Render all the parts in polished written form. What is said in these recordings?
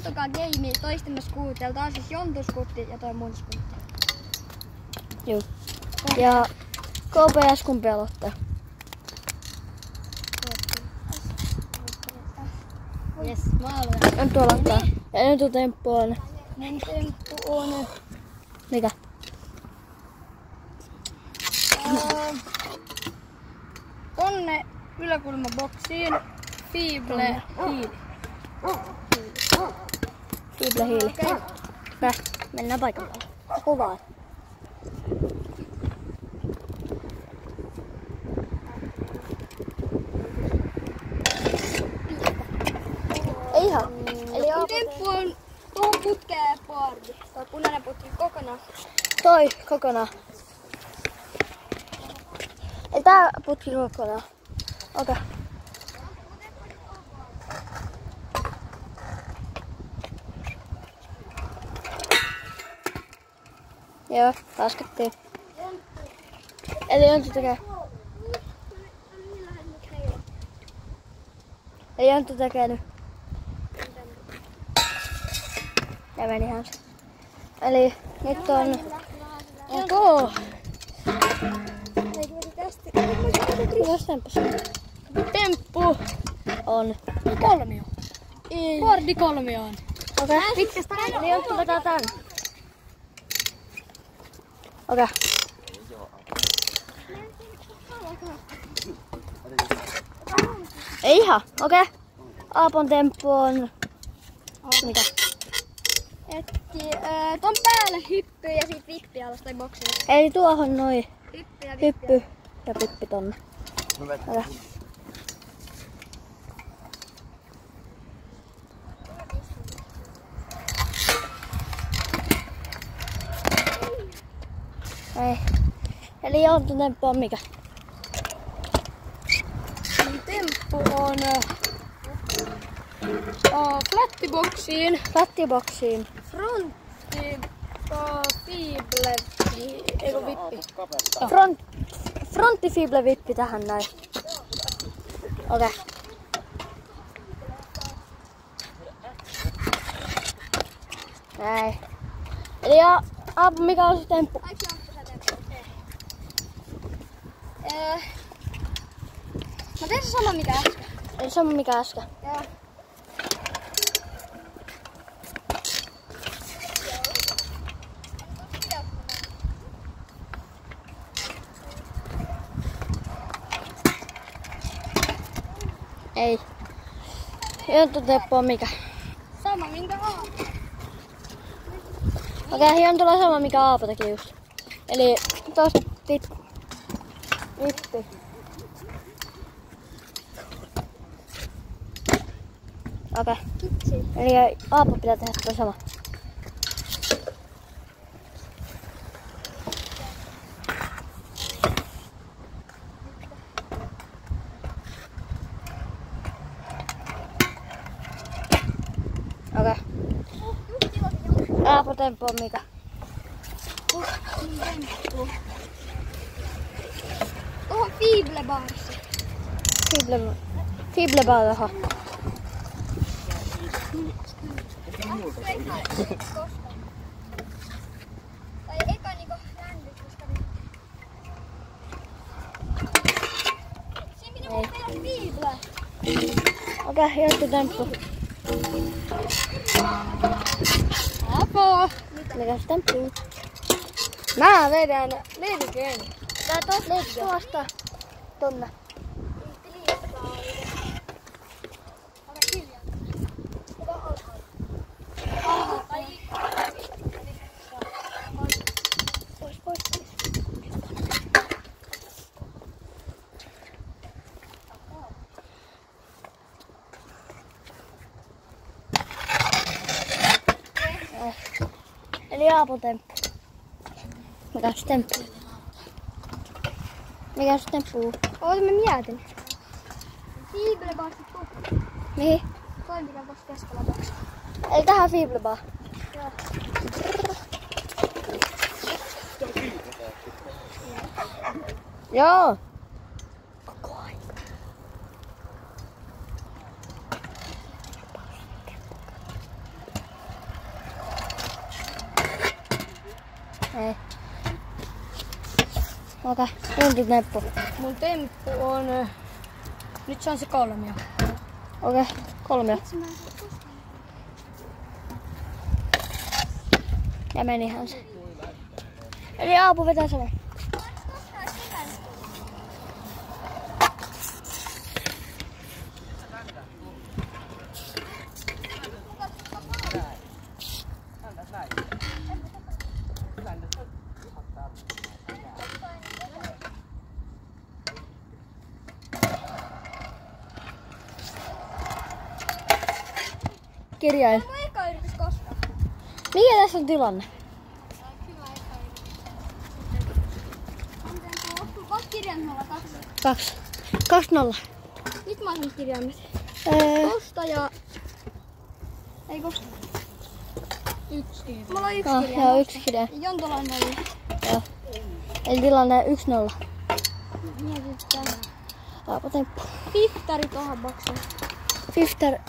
Kattokaa game toistemme skuuteilla. Tää on siis Jontun skuutti ja toi mun skuutti. Juu. Ja KPS kumpi aloittaa? Jes, mä aloitan. Jonttu aloittaa. Ja Jontun temppu on... Mun temppu on... Mikä? Tonne yläkulmaboksiin. Fible hiili. Fible hiili. Hyvä. Mennään paikan päälle. Kuvaan. Ei ihan. Eli temppu on tuohon putkeen boardi. Toi punainen putki kokonaan. Toi kokonaan. Ei tää putki kokonaan. Okei. Joo, laskettiin. Eli Jonttu tekee. Eli Jonttu tekee nyt. Ja menihän se. Eli nyt on... Onko? Mitäs temppu se on? Temppu On. kolmio. Ei. Boardi kolmioon. Okei. Eli Jonttu vetää tän. Okei. Ei ihan. Okei. Aapon temppu on... Mikä? Ton päälle hyppy ja sit vippi alas tai boksi. Eli tuohon noi Hyppy ja vippi. hyppy ja pippi tonne. Okei. Ei. Eli Jontun temppu on mikä? Temppu on flattiboksiin. Flattiboksiin. Frontti fible eiku vippi. Frontti fible vippi tähän näin. Okei. Näin. Eli Aapo, mikä on se temppu? Mä teen se sama mikä äsken. Eli sama mikä äsken. Joo. Ei. Jontun temppu on mikä? Sama minkä Aapo. Okei, Jontulla on sama mikä Aapo teki just. Eli tosta vippi. Okei. Eli Aapo pitää tehdä toi sama. Okei. Aapo temppu on mikä? Tuohon fible barsi. Fible bar tohon. Tai eka niinku rändyt, koska siinä pitää tehdä fible. Okei, Jonttu temppu. Aapo! Mikä se temppu? Mä vedän leidykeen. Tää tuosta tonne. Eli Aapon temppu. Mikä se temppu? Mikä se temppu? Oota mä mietin. Fible barsi tukka. Mihin? Toi mikä tossa keskellä boksi. Eli tähän fible bar. Joo. Joo. Koko aika. Ei. Okei, Jontun temppu. Mun temppu on... Nyt se on se 3. Okei, 3. Ja menihän se. Eli Aapu vetää saman. Kirjain. Eka yritys koskaan. Mikä tässä on tilanne? Hyvä eka yritys. Oot kirjaimella 2. 2-0. Nyt mä oon kirjaimet. Tosta ja... Eikö? 1 kirjain. Mulla on 1 kirjain. Joo, 1 kirjain. Jontolla on 4. Joo. Eli tilanne 1-0. Mietitään. Aapu temppu. Fiftari tohon boksiin.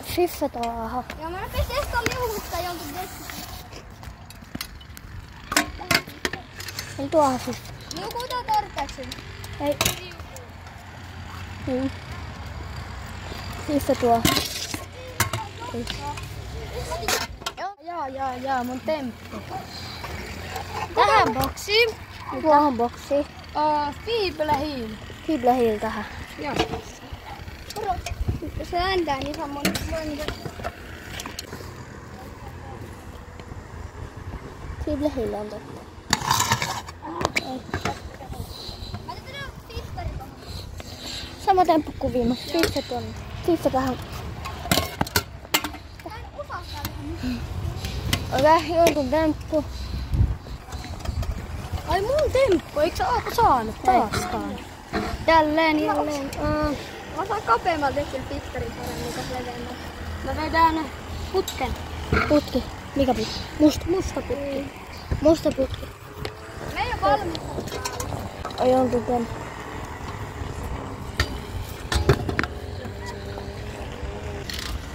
Fiffa tuohon. Joo, mä rupes testaa liuhutta Jontun dessi. Eli tuohon Fiffa. Liukuutaan tarpeeksi. Ei. Fiffa tuohon. Jaa, mun temppu. Tähän boksiin. Tuohon boksiin. Feeble Heel. Feeble Heel tähän. Joo. Se ääntää niin samoin. Feeble Heel on totta. Sama temppu kuin viimeksi. Fiffa tuonne. Fiffa tähän. Okei, Jontun temppu. Ai mun temppu, eikö sä Aapo saanut taaskaan? Jälleen. Mä saan kapeammalta tehtyä piftarin paremmin kuin leveämmältä. Mä vedän putken. Putki. Mikä putki? Musta putki. Musta putki. Me ei oo valmis. Ai Jontun temppu.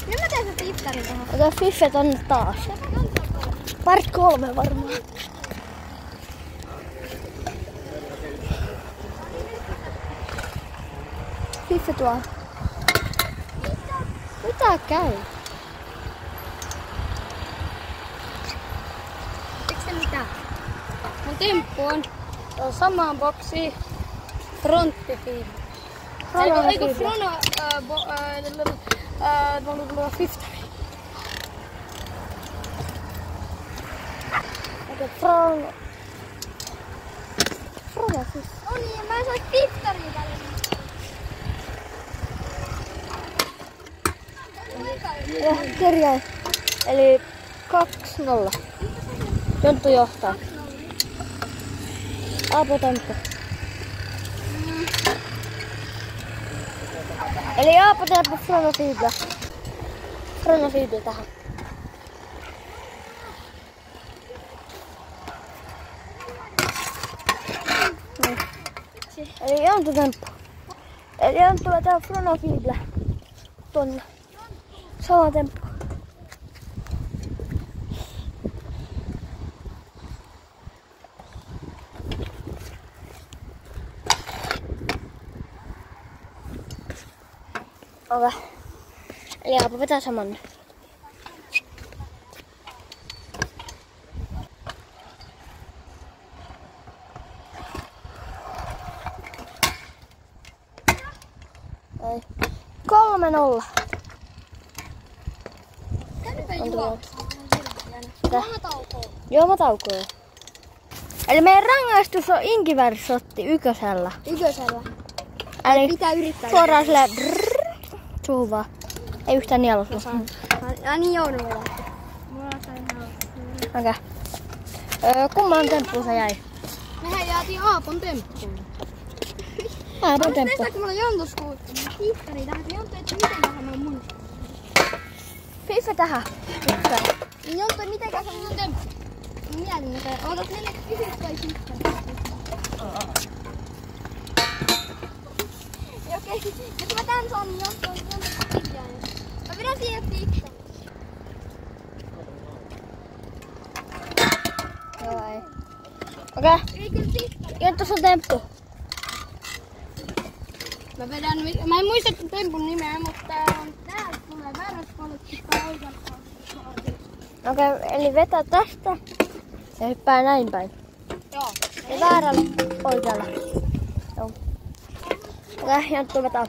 Nyt mä teen sen piftarin tähän. Okei, Fiffa tonne taas. Part 3 varmaan. Fiffa tuo. Mitä käy? Eikö se mitään? Mun temppu on samaan boksiin fronttifiivi. Eikö frono fiftari. Okei, Frono Fiffa. No niin, mä sain piftaria tälle. Ja kirjain. Eli 2-0. Jonttu johtaa. Aapo temppu. Eli Aapo temppu Frono Fiffa. Frono Fiffa tähän. Eli Jonttu temppu. Eli Jonttu vetää Frono Fiffa tonne. Sama temppu. Okei. Eli Aapo vetää saman. Ei. 3-0. Juomataukoa. Eli meidän rangaistus on inkivärssotti 1. Ykkösellä. Eli Pitää yrittää. suoraan silleen suuhun vaan. Ei yhtään nielusta. Niin joudun vielä. Okei. Kumman temppuun se jäi? Mehän jäätiin Aapon temppuun. Aapon temppu. Testaanko mulla Jontus kihtari tähän? Jonttu, että mitenköhän on mun? Fiffa tähän. Niin Jonttu, mitenköhän on mun temppu? Mietin, että ootat mennä kysyä toi kihtari. Okei, nyt mä tän saan, niin Jonttu on kirjainen. Mä vedän siihen pihtari. Joo ei. Okei. Ei kyllä pitkari. Jonttu sun temppu. Mä en muista tempun nimeä, mutta tää on täältä tulee värväspolkista oikealta. Okei, eli vetää tästä ja hyppää näin päin. Joo. Ja väärällä oikealla. Joo. Okei, Jonttu vetää.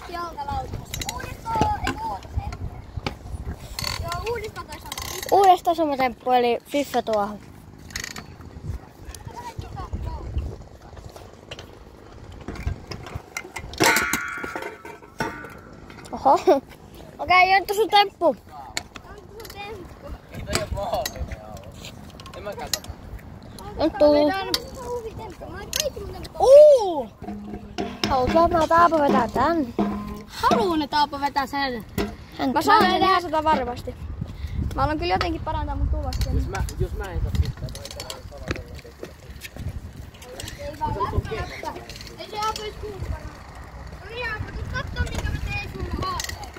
Jalkalauta. Uudestaan tai sama. Uudestaan sama temppu, eli Fiffe tuohon. Oho. Okei, Jonttu sun temppu. Ei toi oo mahdollinen ollut. En mä katsota. Jonttu. Haluat varmaan Taapo vetää tän. Haluun, että Taapo vetää sen. Mä saan tehdä sitä varmasti. Mä haluan kyllä jotenkin parantaa mun tulosta. Jos mä en saa pitää, toi ei Ei vaan välttämättä. Ei se Aapo edes kuulta. No niin Aapo, tuu kattoo minkä mä tein sun haasteen.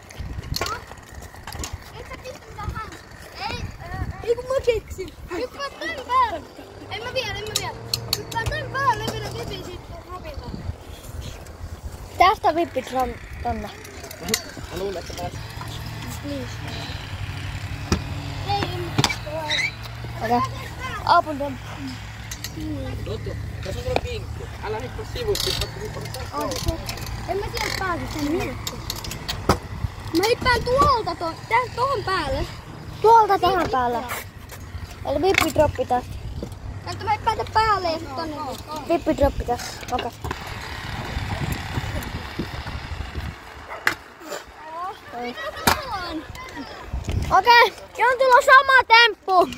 Et sä pistä mitään häntä. Ei kun mä keksin. Hyppää tän päälle. En mä vielä. Hyppää tän päälle ja vedä vipin siitä Robinta. Tästä vippit tonne. Mä luulen, että mä Ei, en Okei. Aapun temppu. Luttu, tässä on sulla pinkki. Älä hyppää sivusti, En mä sieltä pääse sen miettä. Mä hyppään tuolta tohon päälle. Tuolta tähän päälle. Eli vippidroppi tästä. Tästä mä hyppään tän päälle ja sit tonne. Vippidroppi tästä. Okei. Okei, Jontulla on sama temppu.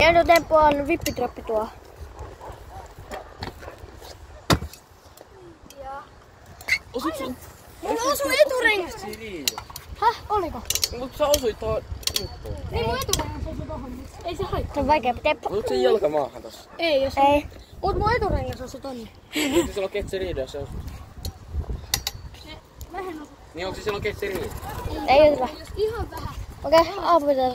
Jontun temppu on vippidroppi tuo. Osuit sun? Mulla osui eturengas. Häh, oliko? Mut sä osuit tohon juttuun. Niin mun eturengas osui tohon. Ei se haittaa. Se on vaikea temppu. Osuit sen jalka maahan tossa? Ei, jos Ei. Mut mun eturengas osui tonne. Onko siellä ketseriido, jos se osuu? Vähän osui. Niin onko siellä ketseriido? Ei ole hyvä. Ihan vähän. Okei, Aapo vetää.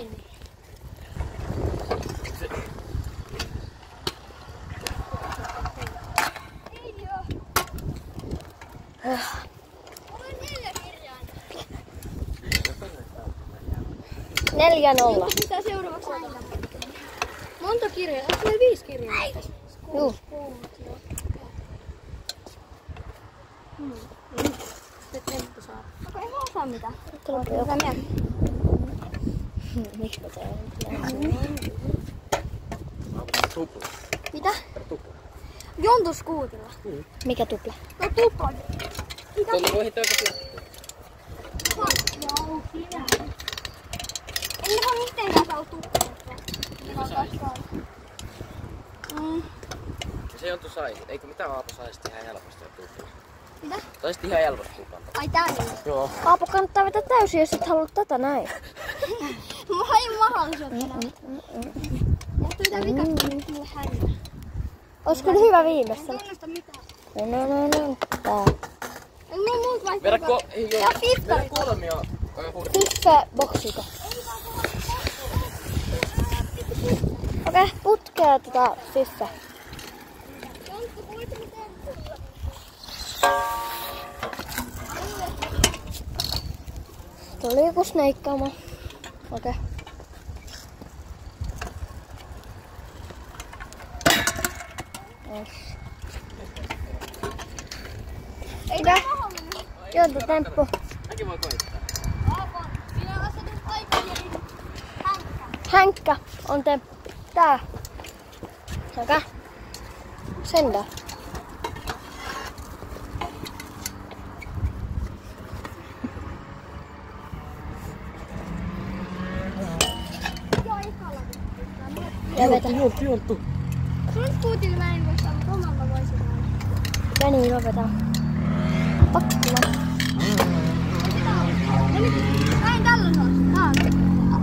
Olen 4 kirjainta. 4-0. Mitä seuraavaksi aina? Monta kirjaa? Onko meillä 5 kirjaa? Juu. Se temppu saa. Onko ei osaa mitään? Tuleepa joku. Mitä mieltä? Miksi mä teen? Tupla. Mitä? Tupla. Jontuskuutilla. Mikä tupla? No tupla. Tuolla voi hittää joka Joo, sinä. Ei ihan mitenkään saa tupla. Se Jonttu sai. Eikö mitään Aapo saisi ihan helposti tupla? Mitä? Saisit ihan helposti tupla. Ai tänne. Joo. Aapo kannattaa vetää täysin, jos et halua tätä näin. Mulla ei mahdollisuutta. Mutta mitä vikasta mulle häiriä? Ois kyllä hyvä En viimeistellä. tunnusta mitään. No. Tää. Ei mulla muut vaihtaa. Vedä Ja fiftari. kolmia. Fiffe boksiko. Okei, putkea tätä Fiffe. Jonttu, kuulitte miten? Tuli joku sneikkaama. Okei. Ei Mitä? tää mahdollinen. Jontu temppu. Mäkin voin koittaa. Aapan. Minä asetun kaikkien hänkkä. Hänkkä on temppu. Tää. Okei. Sendää. Joo, ekalla. Ja vetä. Jonttu. Sun skuutilla mä en voi saa, mutta omalla voisin aina. Ja niin, mä vetän. Pakkula. Näin tällä saa.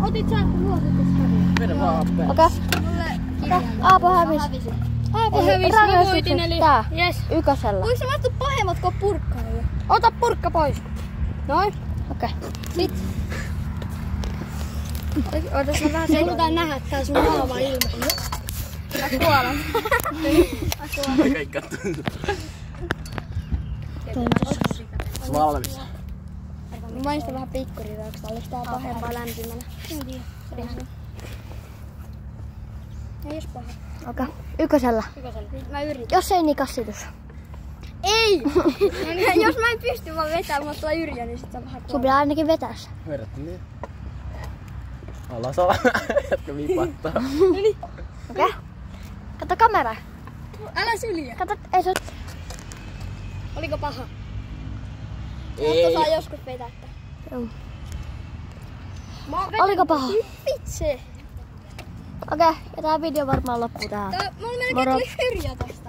Otit sä luotetusta? Vedä vaan Aapo. Okei. Mulle kirjaan. Aapo hävisi. Aapo Eli hävisi, mä voitin rangaistukset eli... tää. Jes. Ykkösellä. Kuinka sä mahtuu pahemmat kuin purkkailu? Ota purkka pois. Noin. Okei. Sit. Ootas mä vähän Halutaan nähdä tää sun naama ilme. Mä kuolen. Kaikki kattoo. Valmis. Mä maistan vähän pikkurirauksesta. Olis tää pahempaa lämpimänä? En tiedä. Ei jos paha. Okei. Ykkösellä. Mä yritän. Jos ei, niin kassitus. Ei! Jos mä en pysty vaan vetämään, mutta tulee Yrjö, niin sit on vähän Sun pitää ainakin vetää se. Verrattu niin. Alas alas. Jätkä vipattaa. Okei. Kato kamera. Älä syliä. Kato, ei se. Oliko paha? Ei. Saa joskus vetää. Joo. Mä oon Oliko paha? Vitsi. Okei, ja tää video varmaan loppuu tähän. Mulla melkein Moro. tuli Yrjö tosta.